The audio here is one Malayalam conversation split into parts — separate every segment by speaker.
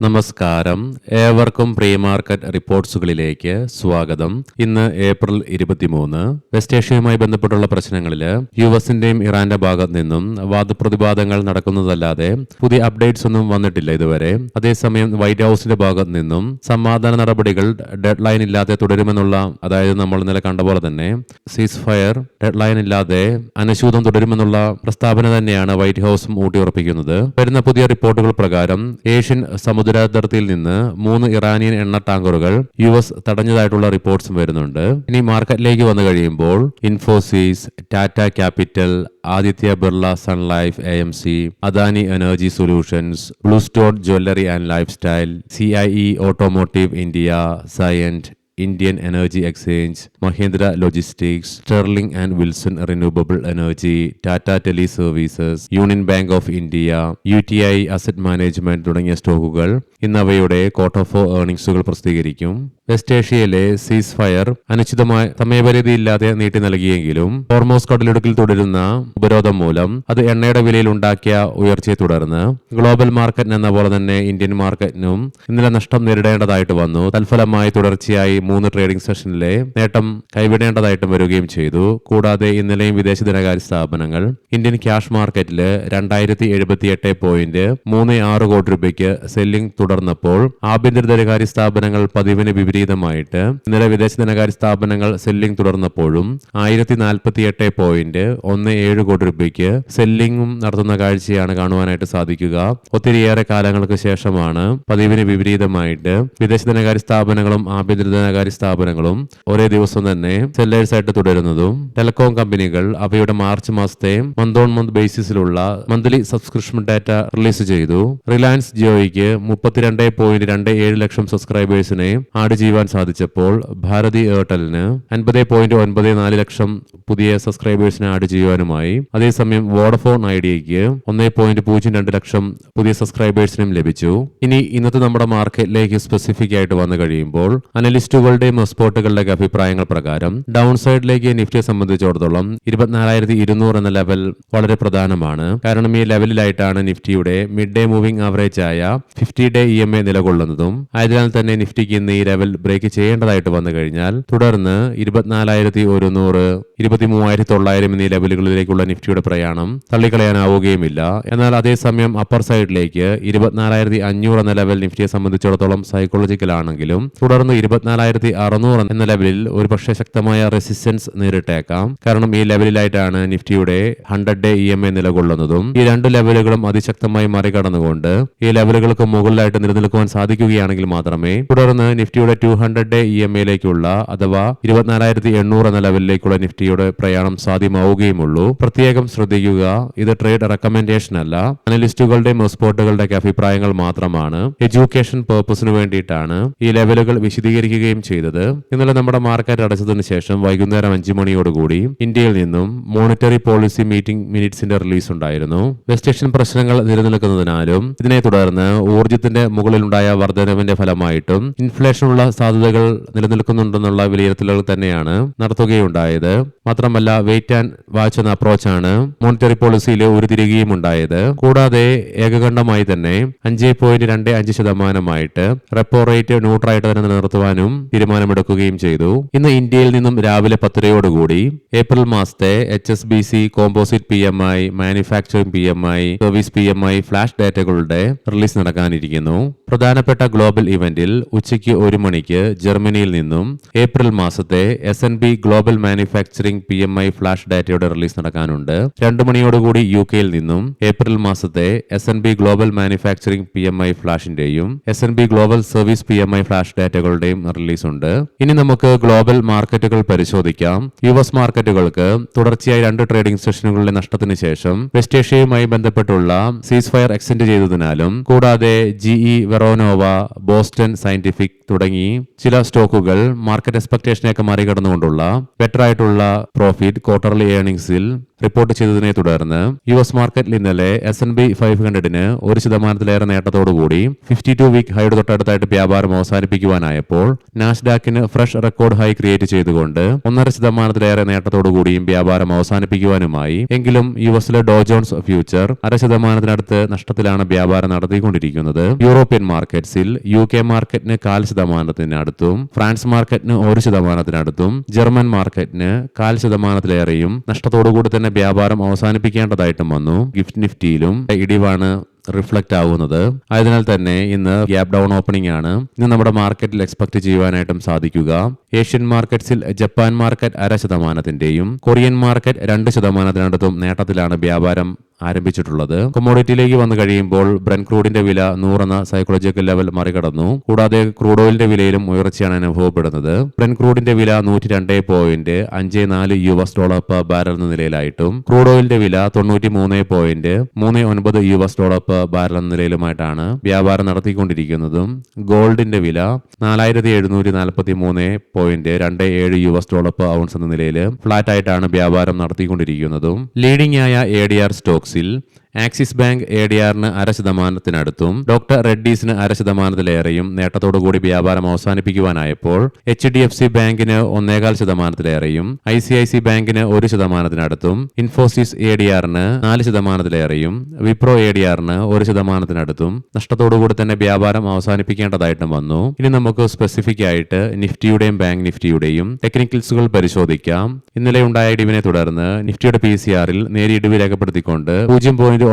Speaker 1: നമസ്കാരം, ഏവർക്കും പ്രീ മാർക്കറ്റ് റിപ്പോർട്ട്സുകളിലേക്ക് സ്വാഗതം. ഇന്ന് ഏപ്രിൽ 23. വെസ്റ്റ് ഏഷ്യയുമായി ബന്ധപ്പെട്ടുള്ള പ്രശ്നങ്ങളിൽ യുഎസിന്റെയും ഇറാന്റെ ഭാഗത്ത് നിന്നും വാദപ്രതിവാദങ്ങൾ നടക്കുന്നതല്ലാതെ പുതിയ അപ്ഡേറ്റ്സ് ഒന്നും വന്നിട്ടില്ല ഇതുവരെ. അതേസമയം വൈറ്റ് ഹൌസിന്റെ ഭാഗത്ത് നിന്നും സമാധാന നടപടികൾ ഡെഡ് ലൈൻ ഇല്ലാതെ തുടരുമെന്നുള്ള, അതായത് നമ്മൾ ഇന്നലെ കണ്ട പോലെ തന്നെ സീസ് ഫയർ ഡെഡ് ലൈൻ ഇല്ലാതെ അനശൂതം തുടരുമെന്നുള്ള പ്രസ്താവന തന്നെയാണ് വൈറ്റ് ഹൌസും ഊട്ടിയുറപ്പിക്കുന്നത്. വരുന്ന പുതിയ റിപ്പോർട്ടുകൾ പ്രകാരം ഏഷ്യൻ സമുദ്രാതിർത്തിയിൽ നിന്ന് 3 ഇറാനിയൻ എണ്ണ ടാങ്കറുകൾ യുഎസ് തടഞ്ഞതായിട്ടുള്ള റിപ്പോർട്ട്സും വരുന്നുണ്ട്. ഇനി മാർക്കറ്റിലേക്ക് വന്നു കഴിയുമ്പോൾ Infosys, Tata capital, Aditya Birla sun life AMC, Adani energy solutions, blue stone jewellery and lifestyle, CIE automotive India, Cyient, Indian energy exchange, Mahindra logistics, Sterling and Wilson renewable energy, Tata tele services, union bank of India, UTI asset management തുടങ്ങിയ സ്റ്റോക്കുകൾ ഇന്ന് അവയുടെ ക്വാർട്ടർ 4 ഏർണിംഗ്സുകൾ പ്രസിദ്ധീകരിക്കും. വെസ്റ്റ് ഏഷ്യയിലെ സീസ് ഫയർ അനിശ്ചിതമായ സമയപരിധിയില്ലാതെ നീട്ടി നൽകിയെങ്കിലും ഹോർമോസ് കടലിടുക്കിൽ തുടരുന്ന ഉപരോധം മൂലം അത് എണ്ണയുടെ വിലയിൽ ഉണ്ടാക്കിയ ഉയർച്ചയെ തുടർന്ന് ഗ്ലോബൽ മാർക്കറ്റിന് എന്ന പോലെ തന്നെ ഇന്ത്യൻ മാർക്കറ്റിനും ഇന്നലെ നഷ്ടം നേരിടേണ്ടതായിട്ട് വന്നു. തൽഫലമായി തുടർച്ചയായി 3 ട്രേഡിംഗ് സെഷനിലെ നേട്ടം കൈവിടേണ്ടതായിട്ടും വരികയും ചെയ്തു. കൂടാതെ ഇന്നലെയും വിദേശ ധനകാര്യ സ്ഥാപനങ്ങൾ ഇന്ത്യൻ ക്യാഷ് മാർക്കറ്റിൽ 2078.36 കോടി രൂപയ്ക്ക് സെല്ലിംഗ് തുടർന്നപ്പോൾ ആഭ്യന്തര ധനകാര്യ സ്ഥാപനങ്ങൾ പതിവിന് വിപരീതമായിട്ട് ഇന്നലെ വിദേശ ധനകാര്യ സ്ഥാപനങ്ങൾ സെല്ലിംഗ് തുടർന്നപ്പോഴും 1048.17 കോടി രൂപയ്ക്ക് സെല്ലിംഗും നടത്തുന്ന കാഴ്ചയാണ് കാണുവാനായിട്ട് സാധിക്കുക. ഒത്തിരിയേറെ കാലങ്ങൾക്ക് ശേഷമാണ് പതിവിന് വിപരീതമായിട്ട് വിദേശ ധനകാര്യ സ്ഥാപനങ്ങളും ആഭ്യന്തര ധനകാര്യ സ്ഥാപനങ്ങളും ഒരേ ദിവസം തന്നെ സെല്ലേഴ്സ് ആയിട്ട് തുടരുന്നതും. ടെലികോം കമ്പനികൾ അവയുടെ മാർച്ച് മാസത്തെ മന്ത് ഓൺ മന്ത് ബേസിസിലുള്ള മന്ത്ലി സബ്സ്ക്രിപ്ഷൻ ഡാറ്റ റിലീസ് ചെയ്തു. റിലയൻസ് ജിയോയ്ക്ക് 32.27 ലക്ഷം സബ്സ്ക്രൈബേഴ്സിനെ ആഡ് ചെയ്യുവാൻ സാധിച്ചപ്പോൾ ഭാരതി എയർടെലിന് 50.94 ലക്ഷം പുതിയ സബ്സ്ക്രൈബേഴ്സിനെ ആഡ് ചെയ്യുവാനുമായി. അതേസമയം വോഡഫോൺ ഐഡിയയ്ക്ക് 1.02 ലക്ഷം പുതിയ സബ്സ്ക്രൈബേഴ്സിനും ലഭിച്ചു. ഇനി ഇന്നത്തെ നമ്മുടെ മാർക്കറ്റിലേക്ക് സ്പെസിഫിക് ആയിട്ട് വന്നു കഴിയുമ്പോൾ അനലിസ്റ്റുകളുടെയും എക്സ്പേർട്ടുകളുടെയും അഭിപ്രായങ്ങൾ പ്രകാരം ഡൗൺ സൈഡിലേക്ക് നിഫ്റ്റിയെ സംബന്ധിച്ചിടത്തോളം 24,200 എന്ന ലെവൽ വളരെ പ്രധാനമാണ്. കാരണം ഈ ലെവലിലായിട്ടാണ് നിഫ്റ്റിയുടെ മിഡ് ഡേ മൂവിംഗ് ആവറേജ് ആയ 50-day EMA നിലകൊള്ളുന്നതും. ആയതിനാൽ തന്നെ നിഫ്റ്റിക്ക് ഇന്ന് ഈ ലെവൽ ബ്രേക്ക് ചെയ്യേണ്ടതായിട്ട് വന്നു കഴിഞ്ഞാൽ തുടർന്ന് 24,100, 23,900 എന്നീ ലെവലുകളിലേക്കുള്ള നിഫ്റ്റിയുടെ പ്രയാണം തള്ളിക്കളയാനാവുകയുമില്ല. എന്നാൽ അതേസമയം അപ്പർ സൈഡിലേക്ക് 24,500 എന്ന ലെവൽ നിഫ്റ്റിയെ സംബന്ധിച്ചിടത്തോളം സൈക്കോളജിക്കൽ ആണെങ്കിലും തുടർന്ന് 24,600 എന്ന ലെവലിൽ ഒരു പക്ഷേ ശക്തമായ റെസിസ്റ്റൻസ് നേരിട്ടേക്കാം. കാരണം ഈ ലെവലിലായിട്ടാണ് നിഫ്റ്റിയുടെ 100-day EMA നിലകൊള്ളുന്നതും. ഈ 2 ലെവലുകളും അതിശക്തമായി മറികടന്നുകൊണ്ട് ഈ ലെവലുകൾക്ക് മുകളിലായിട്ട് നിലനിൽക്കുവാൻ സാധിക്കുകയാണെങ്കിൽ മാത്രമേ തുടർന്ന് നിഫ്റ്റിയുടെ 200-day EMAയിലേക്കുള്ള അഥവാ 24,800 എന്ന ലെവലിലേക്കുള്ള നിഫ്റ്റിയുടെ പ്രയാണം സാധ്യമാവുകയുമുള്ളൂ. പ്രത്യേകം ശ്രദ്ധിക്കുക, ഇത് ട്രേഡ് റെക്കമെൻഡേഷൻ അല്ല, അനലിസ്റ്റുകളുടെയും എക്സ്പേർട്ടുകളുടെയും അഭിപ്രായങ്ങൾ മാത്രമാണ്. എഡ്യൂക്കേഷൻ പർപ്പസിന് വേണ്ടിയിട്ടാണ് ഈ ലെവലുകൾ വിശദീകരിക്കുകയും ചെയ്തത്. ഇന്നലെ നമ്മുടെ മാർക്കറ്റ് അടച്ചതിനു ശേഷം വൈകുന്നേരം 5 മണിയോടുകൂടി ഇന്ത്യയിൽ നിന്നും മോണിറ്ററി പോളിസി മീറ്റിംഗ് മിനിറ്റ്സിന്റെ റിലീസ് ഉണ്ടായിരുന്നു. വെസ്റ്റ് ഏഷ്യൻ പ്രശ്നങ്ങൾ നിലനിൽക്കുന്നതിനാലും ഇതിനെ തുടർന്ന് ഊർജ്ജത്തിന്റെ മുകളിലുണ്ടായ വർധനവിന്റെ ഫലമായിട്ടും ഇൻഫ്ലേഷനുള്ള സാധ്യതകൾ നിലനിൽക്കുന്നുണ്ടെന്നുള്ള വിലയിരുത്തലുകൾ തന്നെയാണ് നടത്തുകയുണ്ടായത്. മാത്രമല്ല വെയിറ്റ് ആൻഡ് വാച്ച് എന്ന അപ്രോച്ചാണ് മോണിറ്ററി പോളിസിയിൽ ഉരുത്തിരിയുകയും ഉണ്ടായത്. കൂടാതെ ഏകകണ്ഠമായി തന്നെ 5.25% റെപ്പോ റേറ്റ് ന്യൂട്രായിട്ട് തന്നെ നിലനിർത്തുവാനും തീരുമാനമെടുക്കുകയും ചെയ്തു. ഇന്ന് ഇന്ത്യയിൽ നിന്നും രാവിലെ 10:00 ഏപ്രിൽ മാസത്തെ HSBC composite PMI, manufacturing PMI, service PMI flash ഡാറ്റകളുടെ റിലീസ് നടക്കാനിരിക്കുന്നു. പ്രധാനപ്പെട്ട ഗ്ലോബൽ ഇവന്റിൽ ഉച്ചയ്ക്ക് 1 മണിക്ക് ജർമ്മനിയിൽ നിന്നും ഏപ്രിൽ മാസത്തെ S&P global manufacturing PMI flash ഡാറ്റയുടെ റിലീസ് നടക്കാനുണ്ട്. 2 മണിയോടുകൂടി UK-യിൽ നിന്നും ഏപ്രിൽ മാസത്തെ S&P ഗ്ലോബൽ മാനുഫാക്ചറിംഗ് PMI ഫ്ലാഷിന്റെയും S&P global service PMI flash ഡാറ്റകളുടെയും റിലീസ് ഉണ്ട്. ഇനി നമുക്ക് ഗ്ലോബൽ മാർക്കറ്റുകൾ പരിശോധിക്കാം. US മാർക്കറ്റുകൾക്ക് തുടർച്ചയായി 2 ട്രേഡിംഗ് സെഷനുകളിലെ നഷ്ടത്തിന് ശേഷം വെസ്റ്റ് ഏഷ്യയുമായി ബന്ധപ്പെട്ടുള്ള സീസ് ഫയർ എക്സ്റ്റെൻഡ് ചെയ്തതിനാലും കൂടാതെ GE വെറോനോവ, ബോസ്റ്റൺ സയന്റിഫിക് തുടങ്ങി ചില സ്റ്റോക്കുകൾ മാർക്കറ്റ് എക്സ്പെക്ടേഷനെയൊക്കെ മറികടന്നുകൊണ്ടുള്ള ബെറ്റർ ആയിട്ടുള്ള പ്രോഫിറ്റ് ക്വാർട്ടർലി ഏർണിംഗ്സിൽ റിപ്പോർട്ട് ചെയ്തതിനെ തുടർന്ന് US മാർക്കറ്റിൽ ഇന്നലെ S&P 500-ന് 1% നേട്ടത്തോടുകൂടി 52 വീക്ക് ഹൈയുടെ തൊട്ടടുത്തായിട്ട് വ്യാപാരം അവസാനിപ്പിക്കുവാനായപ്പോൾ നാസ്ഡാക്കിന് ഫ്രഷ് റെക്കോർഡ് ഹൈ ക്രിയേറ്റ് ചെയ്തുകൊണ്ട് 1.5% നേട്ടത്തോടുകൂടിയും വ്യാപാരം അവസാനിപ്പിക്കുവാനുമായി. എങ്കിലും യുഎസിലെ ഡോ ജോൺസ് ഫ്യൂച്ചർ 0.5% നഷ്ടത്തിലാണ് വ്യാപാരം നടത്തിക്കൊണ്ടിരിക്കുന്നത്. യൂറോപ്യൻ മാർക്കറ്റ്സിൽ UK മാർക്കറ്റിന് 0.5%-അടുത്തും ഫ്രാൻസ് മാർക്കറ്റിന് 1%-അടുത്തും ജർമ്മൻ മാർക്കറ്റിന് 0.5%-ലേറെയും നഷ്ടത്തോടുകൂടി തന്നെ വ്യാപാരം അവസാനിപ്പിക്കേണ്ടതായിട്ടും വന്നു. ഗിഫ്റ്റ് നിഫ്റ്റിയിലും ഇടിവാണ് റിഫ്ലക്റ്റ് ആവുന്നത്. ആയതിനാൽ തന്നെ ഇന്ന് ഗ്യാപ് ഡൗൺ ഓപ്പണിംഗ് ആണ് ഇന്ന് നമ്മുടെ മാർക്കറ്റിൽ എക്സ്പെക്ട് ചെയ്യുവാനായിട്ടും സാധിക്കുക. ഏഷ്യൻ മാർക്കറ്റ്സിൽ ജപ്പാൻ മാർക്കറ്റ് 0.5%-ന്റെയും കൊറിയൻ മാർക്കറ്റ് 2%-അടുത്തും നേട്ടത്തിലാണ് വ്യാപാരം ആരംഭിച്ചിട്ടുള്ളത്. കൊമോഡിറ്റിയിലേക്ക് വന്നു കഴിയുമ്പോൾ ബ്രന്റ് ക്രൂഡിന്റെ വില 100 എന്ന സൈക്കോളജിക്കൽ ലെവൽ മറികടന്നു. കൂടാതെ ക്രൂഡ് ഓയിലിന്റെ വിലയിലും ഉയർച്ചയാണ് അനുഭവപ്പെടുന്നത്. ബ്രന്റ് ക്രൂഡിന്റെ വില $102.54 പെർ ബാരൽ എന്ന നിലയിലായിട്ടും ക്രൂഡ് ഓയിലിന്റെ വില $93.39 പെർ ബാരൽ എന്ന നിലയിലുമായിട്ടാണ് വ്യാപാരം നടത്തിക്കൊണ്ടിരിക്കുന്നതും. ഗോൾഡിന്റെ വില $4723.27 പെർ ഔൺസ് എന്ന നിലയിൽ ഫ്ലാറ്റ് ആയിട്ടാണ് വ്യാപാരം നടത്തിക്കൊണ്ടിരിക്കുന്നതും. ലീഡിംഗ് ആയ ADR സ്റ്റോക്സിൽ ആക്സിസ് ബാങ്ക് ADR-ന് 0.5%-അടുത്തും ഡോക്ടർ റെഡ്ഡീസിന് 0.5%-ലേറെയും നേട്ടത്തോടുകൂടി വ്യാപാരം അവസാനിപ്പിക്കുവാനായപ്പോൾ HDFC ബാങ്കിന് 1.25%-ലേറെയും ICIC ബാങ്കിന് 1%-അടുത്തും ഇൻഫോസിസ് ADR-ന് 4%-ലേറെയും വിപ്രോ ADR-ന് 1%-അടുത്തും നഷ്ടത്തോടുകൂടി തന്നെ വ്യാപാരം അവസാനിപ്പിക്കേണ്ടതായിട്ടും വന്നു. ഇനി നമുക്ക് സ്പെസിഫിക് ആയിട്ട് നിഫ്റ്റിയുടെയും ബാങ്ക് നിഫ്റ്റിയുടെയും ടെക്നിക്കൽസുകൾ പരിശോധിക്കാം. ഇന്നലെ ഉണ്ടായ ഇടിവിനെ തുടർന്ന് നിഫ്റ്റിയുടെ PCR-ൽ നേരിയ ഇടിവ് രേഖപ്പെടുത്തിക്കൊണ്ട് 0.95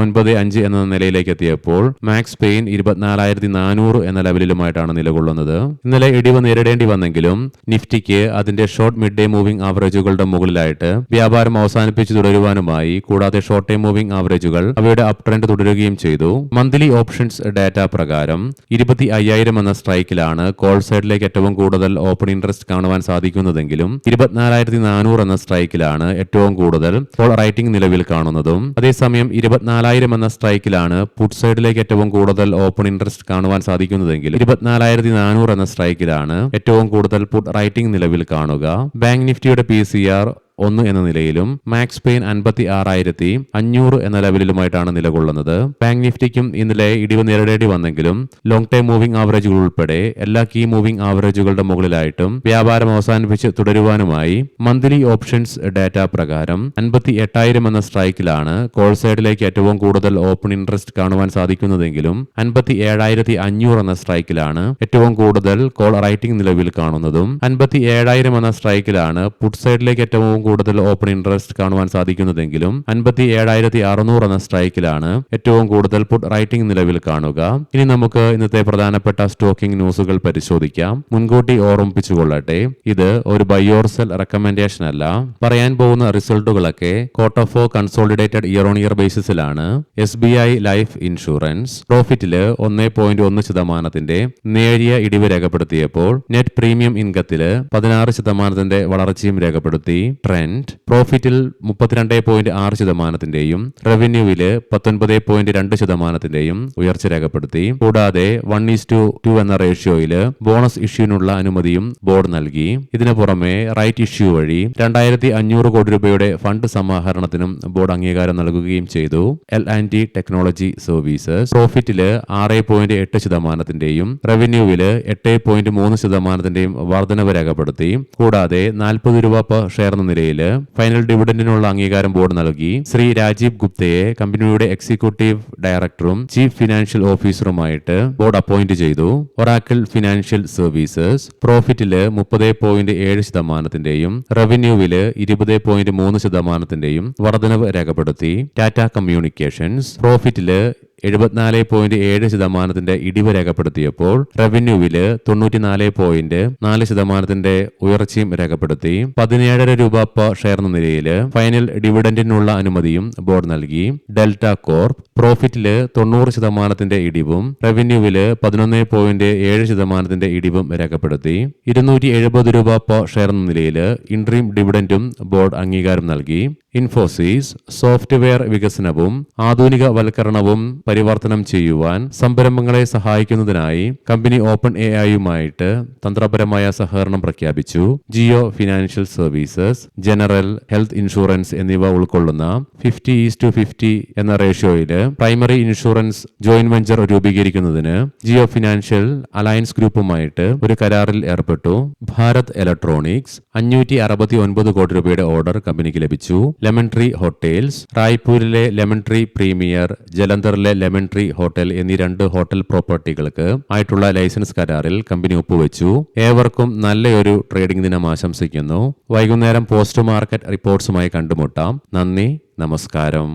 Speaker 1: എന്ന നിലയിലേക്ക് എത്തിയപ്പോൾ മാക്സ് പെയിൻ 24,400 എന്ന ലെവലിലുമായിട്ടാണ് നിലകൊള്ളുന്നത്. ഇന്നലെ ഇടിവ് നേരിടേണ്ടി വന്നെങ്കിലും നിഫ്റ്റിക്ക് അതിന്റെ ഷോർട്ട് മിഡ് ഡേ മൂവിംഗ് ആവറേജുകളുടെ മുകളിലായിട്ട് വ്യാപാരം അവസാനിപ്പിച്ചു തുടരുവാനുമായി. കൂടാതെ ഷോർട്ട് ടൈം മൂവിംഗ് ആവറേജുകൾ അവയുടെ അപ് ട്രെൻഡ് തുടരുകയും ചെയ്തു. മന്ത്ലി ഓപ്ഷൻസ് ഡാറ്റ പ്രകാരം 25,000 എന്ന സ്ട്രൈക്കിലാണ് കോൾ സൈഡിലേക്ക് ഏറ്റവും കൂടുതൽ ഓപ്പൺ ഇൻട്രസ്റ്റ് കാണുവാൻ സാധിക്കുന്നതെങ്കിലും 24,400 എന്ന സ്ട്രൈക്കിലാണ് ഏറ്റവും കൂടുതൽ കോൾ റൈറ്റിംഗ് നിലവിൽ കാണുന്നതും. അതേസമയം 24,000 എന്ന സ്ട്രൈക്കിലാണ് പുട്ട് സൈഡിലേക്ക് ഏറ്റവും കൂടുതൽ ഓപ്പൺ ഇൻട്രസ്റ്റ് കാണുവാൻ സാധിക്കുന്നതെങ്കിൽ 24,400 എന്ന സ്ട്രൈക്കിലാണ് ഏറ്റവും കൂടുതൽ പുട്ട് റൈറ്റിംഗ് നിലവിൽ കാണുക. ബാങ്ക് നിഫ്റ്റിയുടെ PCR 1 എന്ന നിലയിലും മാക്സ് പെയിൻ 56,500 എന്ന ലെവലിലുമായിട്ടാണ് നിലകൊള്ളുന്നത്. ബാങ്ക് നിഫ്റ്റിക്കും ഇന്നലെ ഇടിവ് നേരിടേണ്ടി വന്നെങ്കിലും ലോങ് ടൈം മൂവിംഗ് ആവറേജുകൾ ഉൾപ്പെടെ എല്ലാ കീ മൂവിംഗ് ആവറേജുകളുടെ മുകളിലായിട്ടും വ്യാപാരം അവസാനിപ്പിച്ച് തുടരുവാനുമായി. മന്ത്ലി ഓപ്ഷൻസ് ഡാറ്റ പ്രകാരം 58,000 എന്ന സ്ട്രൈക്കിലാണ് കോൾ സൈഡിലേക്ക് ഏറ്റവും കൂടുതൽ ഓപ്പൺ ഇൻട്രസ്റ്റ് കാണുവാൻ സാധിക്കുന്നതെങ്കിലും 57,500 എന്ന സ്ട്രൈക്കിലാണ് ഏറ്റവും കൂടുതൽ കോൾ റൈറ്റിംഗ് നിലവിൽ കാണുന്നതും. 57,000 എന്ന സ്ട്രൈക്കിലാണ് പുട്ട് സൈഡിലേക്ക് ഏറ്റവും കൂടുതൽ ഓപ്പൺ ഇൻട്രസ്റ്റ് കാണുവാൻ സാധിക്കുന്നതെങ്കിലും 57,600 എന്ന സ്ട്രൈക്കിലാണ് ഏറ്റവും കൂടുതൽ പുട്ട് റൈറ്റിംഗ് നിലവിൽ കാണുക. ഇനി നമുക്ക് ഇന്നത്തെ പ്രധാനപ്പെട്ട സ്റ്റോക്കിംഗ് ന്യൂസുകൾ പരിശോധിക്കാം. മുൻകൂട്ടി ഓർമ്മിപ്പിച്ചുകൊള്ളട്ടെ, ഇത് ഒരു ബൈ ഓർ സെൽ റെക്കമെൻഡേഷൻ അല്ല. പറയാൻ പോകുന്ന റിസൾട്ടുകളൊക്കെ കോട്ടഫോ കൺസോളിഡേറ്റഡ് ഇയർ ഓൺ ഇയർ ബേസിസിലാണ്. SBI ലൈഫ് ഇൻഷുറൻസ് പ്രോഫിറ്റില് 1.1% നേരിയ ഇടിവ് രേഖപ്പെടുത്തിയപ്പോൾ നെറ്റ് പ്രീമിയം ഇൻകത്തില് 16% വളർച്ചയും രേഖപ്പെടുത്തി. ട്രെൻഡ് പ്രോഫിറ്റിൽ 32.6%-യും റവന്യൂവില് 19.2%-യും ഉയർച്ച രേഖപ്പെടുത്തി. കൂടാതെ 1:2 എന്ന റേഷ്യോയില് ബോണസ് ഇഷ്യൂവിനുള്ള അനുമതിയും ബോർഡ് നൽകി. ഇതിനു പുറമെ റൈറ്റ് ഇഷ്യൂ വഴി 2,500 കോടി രൂപയുടെ ഫണ്ട് സമാഹരണത്തിനും ബോർഡ് അംഗീകാരം നൽകുകയും ചെയ്തു. L&T ടെക്നോളജി സർവീസസ് പ്രോഫിറ്റില് 6.8%-യും റവന്യൂവില് 8.3%-യും വർധനവ് രേഖപ്പെടുത്തി. കൂടാതെ 40 രൂപ പെർ ഷെയർ എന്ന നിലയില് ഫൈനൽ ഡിവിഡന്റിനുള്ള അംഗീകാരം ബോർഡ് നൽകി. ശ്രീ രാജീവ് ഗുപ്തയെ കമ്പനിയുടെ എക്സിക്യൂട്ടീവ് ഡയറക്ടറും ചീഫ് ഫിനാൻഷ്യൽ ഓഫീസറുമായിട്ട് ബോർഡ് അപ്പോയിന്റ് ചെയ്തു. ഒറാക്കിൾ ഫിനാൻഷ്യൽ സർവീസസ് പ്രോഫിറ്റില് 30.7%-യും റവന്യൂവില് 20.3%-യും വർധനവ് രേഖപ്പെടുത്തി. ടാറ്റ കമ്മ്യൂണിക്കേഷൻസ് പ്രോഫിറ്റില് 74.7% ഇടിവ് രേഖപ്പെടുത്തിയപ്പോൾ റവന്യൂവില് 94.4% ഉയർച്ചയും രേഖപ്പെടുത്തി. 17 രൂപ പെർ ഷെയർ എന്ന നിലയിൽ ഫൈനൽ ഡിവിഡന്റിനുള്ള അനുമതിയും ബോർഡ് നൽകി. ഡെൽറ്റ കോർപ്പ് പ്രോഫിറ്റില് 90% ഇടിവും റവന്യൂവില് 11.7% ഇടിവും രേഖപ്പെടുത്തി. 270 രൂപ പെർ ഷെയർ എന്ന നിലയിൽ ഇൻട്രീം ഡിവിഡന്റും ബോർഡ് അംഗീകാരം നൽകി. ഇൻഫോസിസ് സോഫ്റ്റ്വെയർ വികസനവും ആധുനികവൽക്കരണവും പരിവർത്തനം ചെയ്യുവാൻ സംരംഭങ്ങളെ സഹായിക്കുന്നതിനായി കമ്പനി ഓപ്പൺ എഐയുമായിട്ട് തന്ത്രപരമായ സഹകരണം പ്രഖ്യാപിച്ചു. Jio financial services, general health insurance എന്നിവ ഉൾക്കൊള്ളുന്ന 50:50 എന്ന റേഷ്യോയില് പ്രൈമറി ഇൻഷുറൻസ് ജോയിന്റ് വെഞ്ചർ രൂപീകരിക്കുന്നതിന് ജിയോ ഫിനാൻഷ്യൽ അലയൻസ് ഗ്രൂപ്പുമായിട്ട് ഒരു കരാറിൽ ഏർപ്പെട്ടു. ഭാരത് ഇലക്ട്രോണിക്സ് 569 കോടി രൂപയുടെ ഓർഡർ കമ്പനിക്ക് ലഭിച്ചു. ലെമൺ ട്രീ ഹോട്ടൽസ്, റായ്പൂരിലെ ലെമൺ ട്രീ പ്രീമിയർ, ജലന്ധറിലെ ലെമൺ ട്രീ ഹോട്ടൽ എന്നീ 2 ഹോട്ടൽ പ്രോപ്പർട്ടികൾക്ക് ആയിട്ടുള്ള ലൈസൻസ് കരാറിൽ കമ്പനി ഒപ്പുവെച്ചു. ഏവർക്കും നല്ലൊരു ട്രേഡിംഗ് ദിനം ആശംസിക്കുന്നു. വൈകുന്നേരം പോസ്റ്റ് മാർക്കറ്റ് റിപ്പോർട്ട്സുമായി കണ്ടുമുട്ടാം. നന്ദി, നമസ്കാരം.